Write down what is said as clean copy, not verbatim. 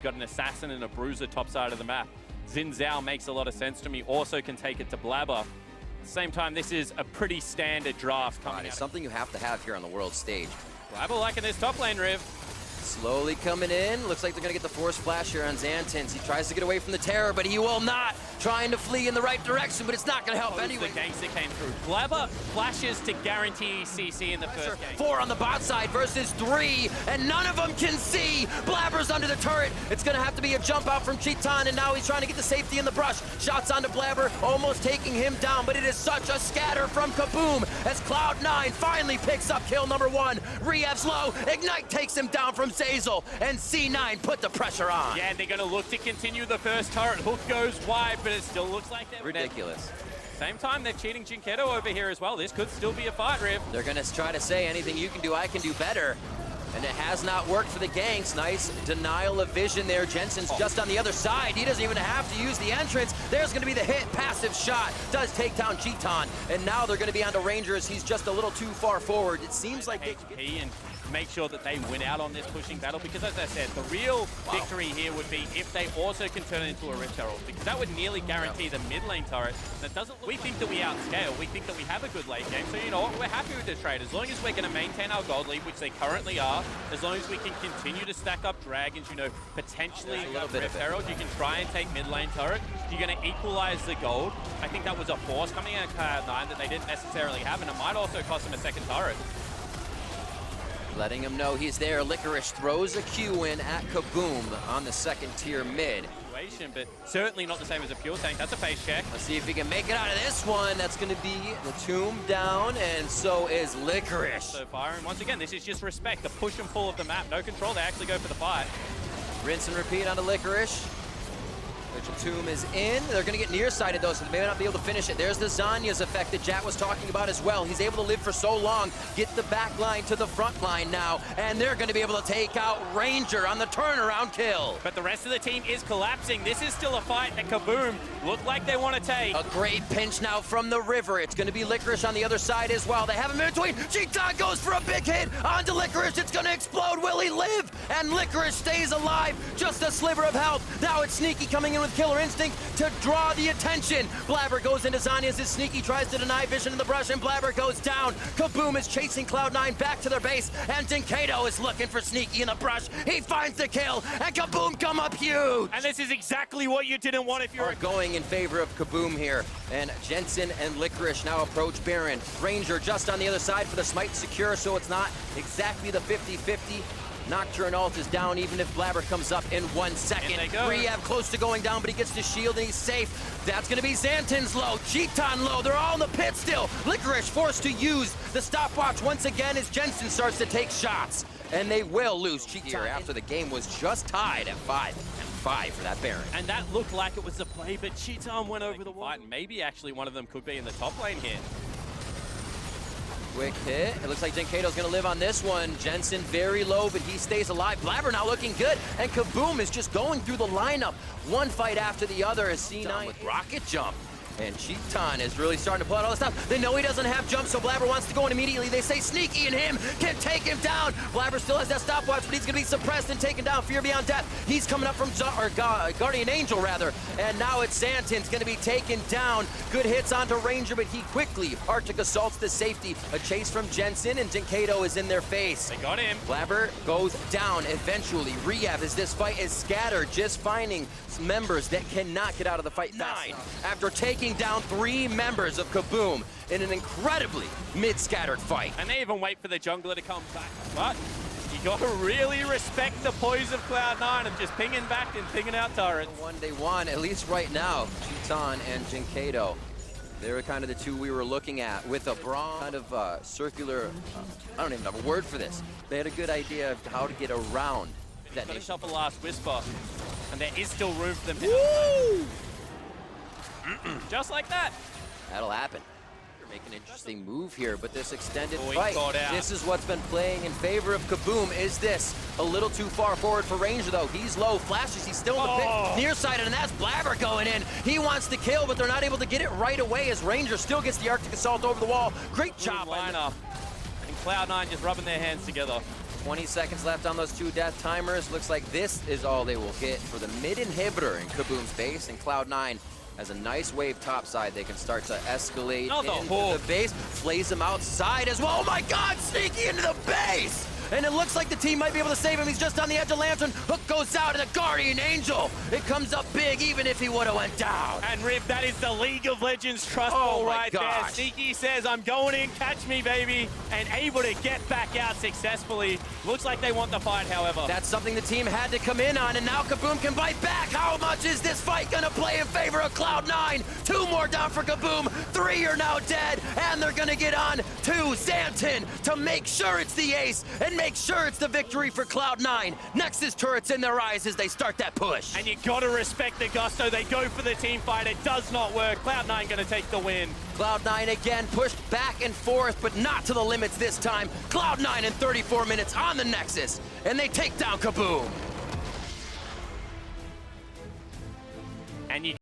Got an assassin and a bruiser top side of the map. Xin Zhao makes a lot of sense to me. Also can take it to Blabber. At the same time, this is a pretty standard draft coming out. It's something you have to have here on the world stage. Blabber liking this top lane, Riv. Slowly coming in. Looks like they're going to get the force flash here on Xantins. He tries to get away from the terror, but he will not. Trying to flee in the right direction, but it's not going to help anyway. The ganks that came through. Blabber flashes to guarantee CC in the first game. 4 on the bot side versus 3, and none of them can see. Blabber's under the turret. It's going to have to be a jump out from Cheetan, and now he's trying to get the safety in the brush. Shots onto Blabber, almost taking him down, but it is such a scatter from Kabum as Cloud9 finally picks up kill number 1. Riev's low. Ignite takes him down from Zazel, and C9 put the pressure on. Yeah, they're going to look to continue the first turret. Hook goes wide, but it still looks like they're ridiculous. Same time, they're cheating Jinkedo over here as well. This could still be a fight, Riv. They're going to try to say anything you can do, I can do better. And it has not worked for the ganks. Nice denial of vision there. Jensen's just on the other side. He doesn't even have to use the entrance. There's going to be the hit. Passive shot. Does take down Cheetan. And now they're going to be onto Rangers. He's just a little too far forward. It seems like HP and make sure that they win out on this pushing battle, because as I said, the real victory here would be if they also can turn it into a Rift Herald, because that would nearly guarantee the mid lane turret. That doesn't. We think that we outscale. We think that we have a good late game. So you know what? We're happy with the trade as long as we're going to maintain our gold lead, which they currently are. As long as we can continue to stack up dragons, you know, potentially a Rift Herald, you can try and take mid lane turret. You're going to equalize the gold. I think that was a force coming out of Cloud9 that they didn't necessarily have, and it might also cost them a second turret. Letting him know he's there. Licorice throws a Q in at Kabum on the second tier mid. But certainly not the same as a pure tank. That's a face check. Let's see if he can make it out of this one. That's going to be the tomb down, and so is Licorice. So far, and once again, this is just respect. The push and pull of the map. No control. They actually go for the fight. Rinse and repeat onto Licorice. Tomb is in. They're going to get nearsighted though, so they may not be able to finish it. There's the Zanya's effect that Jat was talking about as well. He's able to live for so long, get the back line to the front line now, and they're going to be able to take out Ranger on the turnaround kill. But the rest of the team is collapsing. This is still a fight that Kabum look like they want to take. A great pinch now from the river. It's going to be Licorice on the other side as well. They have him in between. Cheetan goes for a big hit onto Licorice. It's going to explode. Will he live? And Licorice stays alive. Just a sliver of health. Now it's Sneaky coming in with Killer Instinct to draw the attention. Blabber goes into Zanya's as Sneaky tries to deny vision in the brush, and Blabber goes down. Kabum is chasing Cloud9 back to their base, and Jinkedo is looking for Sneaky in the brush. He finds the kill, and Kabum come up huge. And this is exactly what you didn't want if you're going in favor of Kabum here. And Jensen and Licorice now approach Baron. Ranger just on the other side for the smite secure, so it's not exactly the 50-50. Nocturne ult is down even if Blabber comes up in 1 second. Riev close to going down, but he gets the shield and he's safe. That's going to be Xantins low, Cheetan low. They're all in the pit still. Licorice forced to use the stopwatch once again as Jensen starts to take shots. And they will lose Cheetan after the game was just tied at 5-5 for that Baron. And that looked like it was the play, but Cheetan went over the wall. Maybe actually one of them could be in the top lane here. Quick hit. It looks like Jinkedo's going to live on this one. Jensen very low, but he stays alive. Blabber now looking good, and Kabum is just going through the lineup. One fight after the other as C9 with rocket jump. And Cheetan is really starting to pull out all this stuff. They know he doesn't have jump, so Blabber wants to go in immediately. They say Sneaky and him can take him down. Blabber still has that stopwatch, but he's going to be suppressed and taken down. Fear Beyond Death. He's coming up from Guardian Angel, rather. And now it's Xantin's going to be taken down. Good hits onto Ranger, but he quickly Arctic assaults the safety. A chase from Jensen, and Jinkedo is in their face. They got him. Blabber goes down eventually. Riev, as this fight is scattered, just finding members that cannot get out of the fight. 9 after taking down 3 members of Kabum in an incredibly mid-scattered fight. And they even wait for the jungler to come back. But you gotta really respect the poise of Cloud9 of just pinging back and pinging out turrets. The one they won, at least right now, Cheetan and Jinkedo. They were kind of the two we were looking at with a broad kind of circular, I don't even have a word for this. They had a good idea of how to get around that. Finish up a last whisper, and there is still room for them to just like that. That'll happen. They're making an interesting move here, but this extended Boy, fight, this is what's been playing in favor of Kabum. Is this a little too far forward for Ranger, though? He's low, flashes, he's still in the pit, nearsighted, and that's Blabber going in. He wants to kill, but they're not able to get it right away as Ranger still gets the Arctic Assault over the wall. Great job. Lineup. And Cloud9 just rubbing their hands together. 20 seconds left on those 2 death timers. Looks like this is all they will get for the mid inhibitor in Kabum's base, and Cloud9 has a nice wave topside. They can start to escalate into the base, flays him outside as well. Oh my God, sneaky into the base! And it looks like the team might be able to save him. He's just on the edge of Lantern. Hook goes out, and the Guardian Angel. It comes up big, even if he would have went down. And Riv, that is the League of Legends trust ball right there. Sneaky says, I'm going in, catch me, baby. And able to get back out successfully. Looks like they want the fight, however. That's something the team had to come in on, and now Kabum can bite back. How much is this fight gonna play in favor of Cloud9? 2 more down for Kabum. 3 are now dead, and they're gonna get on to Xanten to make sure it's the ace and make sure it's the victory for Cloud9. Nexus turrets in their eyes as they start that push. And you gotta respect the gusto. They go for the team fight. It does not work. Cloud9 gonna take the win. Cloud9 again pushed back and forth, but not to the limits this time. Cloud9 in 34 minutes on the Nexus, and they take down Kabum. And you